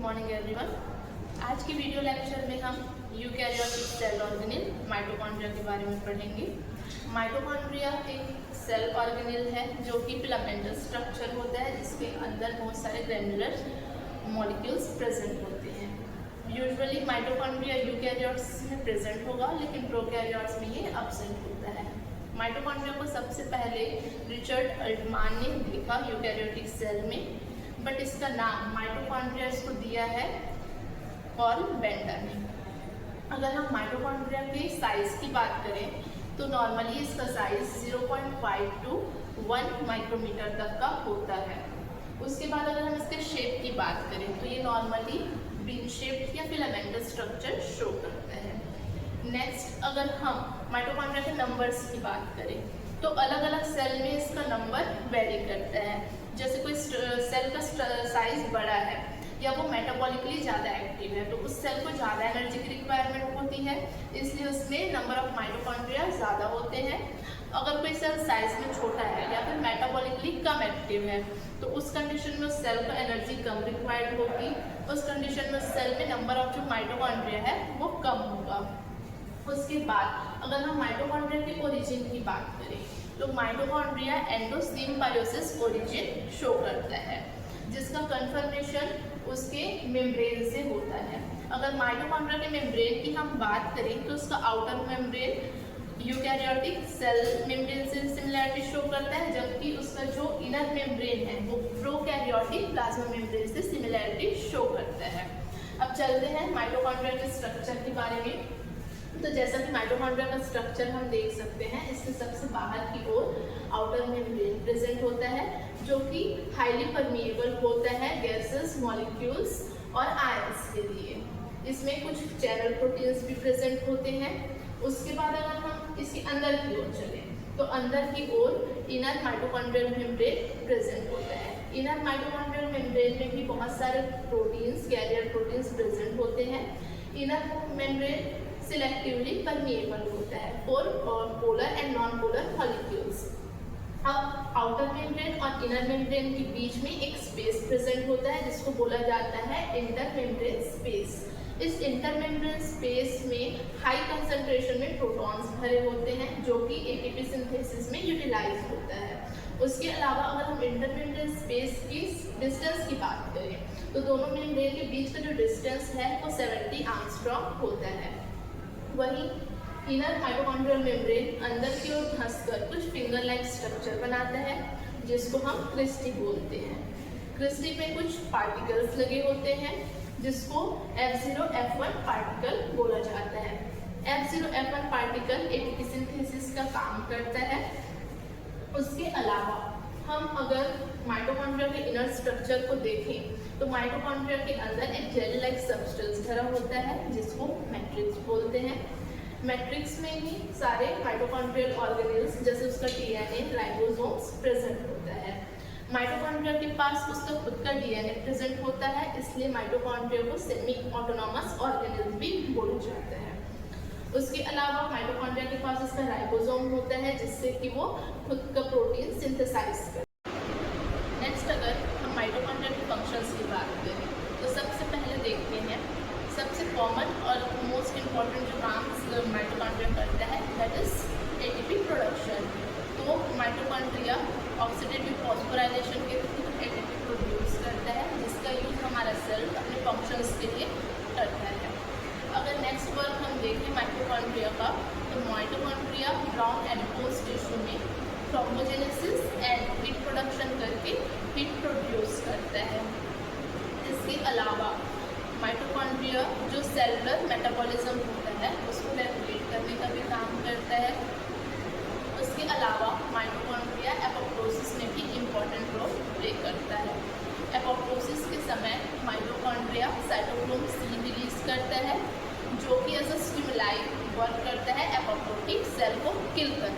Morning everyone. आज की video lecture में हम यूकैरियोटिक सेल ऑर्गेनेल माइटोकॉन्ड्रिया के बारे में पढ़ेंगे। माइटोकॉन्ड्रिया एक सेल ऑर्गेनेल है जो कि फिलामेंटल स्ट्रक्चर होता है, जिसके अंदर बहुत सारे ग्रैन्युलर मॉलिक्यूल्स प्रेजेंट होते हैं। यूजुअली माइटोकॉन्ड्रिया यूकैरियोट्स में प्रेजेंट होगा, लेकिन प्रोकैरियोट्स में ये एब्सेंट होता है। माइटोकॉन्ड्रिया को सबसे पहले रिचर्ड अल्टमान ने लिखा यूकैरियोटिक सेल में, बट इसका नाम माइटोकॉन्ड्रिया इसको दिया है पॉल बेंडर ने। अगर हम माइटोकॉन्ड्रिया के साइज की बात करें तो नॉर्मली इसका साइज 0.5 to 1 माइक्रोमीटर तक का होता है। उसके बाद अगर हम इसके शेप की बात करें तो ये नॉर्मली बीन शेप्ड या फिलामेंटल स्ट्रक्चर शो करता है। नेक्स्ट, अगर हम माइटोकॉन्ड्रिया के नंबर्स की बात करें तो अलग अलग सेल में इसका नंबर वेरी करता है। जैसे कोई सेल का साइज बड़ा है या वो मेटाबॉलिकली ज़्यादा एक्टिव है तो उस सेल को ज़्यादा एनर्जी की रिक्वायरमेंट होती है, इसलिए उसमें नंबर ऑफ माइटोकॉन्ड्रिया ज़्यादा होते हैं। अगर कोई सेल साइज में छोटा है या फिर मेटाबॉलिकली कम एक्टिव है तो उस कंडीशन में उस सेल को एनर्जी कम रिक्वायर्ड होगी। उस कंडीशन में उस सेल में नंबर ऑफ जो माइटोकॉन्ड्रिया है वो कम होगा। उसके बाद अगर हम माइटोकॉन्ड्रिया के ओरिजिन की बात करें तो माइटोकॉन्ड्रिया एंडोसिम्बायोसिस ओरिजिन शो करता है, जिसका कन्फर्मेशन उसके मेम्ब्रेन से होता है। अगर माइटोकॉन्ड्रिया के मेम्ब्रेन की हम बात करें तो उसका outer membrane eukaryotic cell membrane से सिमिलैरिटी शो करता है, जबकि उसका जो इनर मेम्ब्रेन है वो प्रोकैरियोटिक प्लाज्मा मेम्ब्रेन से सिमिलैरिटी शो करता है। अब चलते हैं माइटोकॉन्ड्रिया के स्ट्रक्चर के बारे में। तो जैसा कि माइटोकॉन्ड्रिया का स्ट्रक्चर हम देख सकते हैं, इसके सबसे बाहर की ओर आउटर मेम्ब्रेन प्रेजेंट होता है जो कि हाईली परमिएबल होता है गैसेस, मॉलिक्यूल्स और आयंस के लिए। इसमें कुछ चैनल प्रोटीन्स भी प्रेजेंट होते हैं। उसके बाद अगर हम इसके अंदर की ओर चलें तो अंदर की ओर इनर माइटोकॉन्ड्रियल मेम्ब्रेन प्रेजेंट होता है। इनर माइटोकॉन्ड्रियल मेम्ब्रेन में भी बहुत सारे प्रोटीन्स, कैरियर प्रोटीन्स प्रेजेंट होते हैं। इनर मेम्ब्रेन सिलेक्टिवली परमिएबल होता है for polar and non polar molecules. अब आउटर मेम्ब्रेन और इनर मेम्ब्रेन के बीच में एक स्पेस प्रेजेंट होता है जिसको बोला जाता है इंटर मेम्ब्रेन स्पेस। इस इंटर मेम्ब्रेन स्पेस में हाई कंसंट्रेशन में प्रोटॉन्स भरे होते हैं जो कि एटीपी सिंथेसिस में यूटिलाइज होता है। उसके अलावा अगर हम इंटर मेम्ब्रेन स्पेस की डिस्टेंस की बात करें तो दोनों मेम्ब्रेन के बीच का जो डिस्टेंस है वो 70 एंगस्ट्रॉम होता है। वहीं इनर माइटोकॉन्ड्रियल मेम्ब्रेन अंदर की ओर धंसकर कुछ फिंगर लाइक स्ट्रक्चर बनाता है जिसको हम क्रिस्टी बोलते हैं। क्रिस्टी में कुछ पार्टिकल्स लगे होते हैं जिसको F0 F1 पार्टिकल बोला जाता है। F0 F1 particle ATP synthesis का काम करता है। उसके अलावा हम अगर माइटोकॉन्ड्रिया के इनर स्ट्रक्चर को देखें तो माइटोकॉन्ड्रिया के अंदर एक जेली लाइक सब्सटेंस भरा होता है जिसको मैट्रिक्स बोलते हैं। मैट्रिक्स में ही सारे माइटोकॉन्ड्रियल ऑर्गेनेल्स जैसे उसका डीएनए, राइबोसोम्स प्रेजेंट होता है। माइटोकॉन्ड्रिया के पास उसका खुद का डीएनए प्रेजेंट होता है, इसलिए माइटोकॉन्ड्रिया को सेमी ऑटोनॉमस ऑर्गेनेल भी बोला जाता है। उसके अलावा माइटोकॉन्ड्रिया के पास उसका राइबोसोम होता है जिससे कि वो खुद का प्रोटीन सिंथेसाइज करे। नेक्स्ट, अगर हम माइटोकॉन्ड्रिया के फंक्शंस की बात करें तो सबसे पहले देखते हैं सबसे कॉमन और मोस्ट इम्पॉर्टेंट जो काम माइटोकॉन्ड्रिया करता है दैट इज एटीपी प्रोडक्शन। तो माइटोकॉन्ड्रिया ऑक्सीडेटिव फॉस्फोराइलेशन के थ्रू एटीपी प्रोड्यूस करता है जिसका यूज हमारा सेल अपने फंक्शंस के लिए करता है। अगर नेक्स्ट वर्क हम देखें माइटोकॉन्ड्रिया का तो माइटोकॉन्ड्रिया ब्राउन एडिपोज टिश्यू में थ्रोम्बोजेनेसिस एंड हीट प्रोडक्शन करके हीट प्रोड्यूस करता है। इसके अलावा माइटोकॉन्ड्रिया जो सेलुलर मेटाबॉलिज्म होता है उसको रेगुलेट करने का भी काम करता है। उसके अलावा माइटोकॉन्ड्रिया एपोप्टोसिस में भी इम्पॉर्टेंट रोल प्ले करता है। एपोप्टोसिस के समय माइटोकॉन्ड्रिया साइटोक्रोम C रिलीज करता है जो कि एज अ स्टिमुलाई वर्क करता है एपोप्टोटिक सेल को किल करने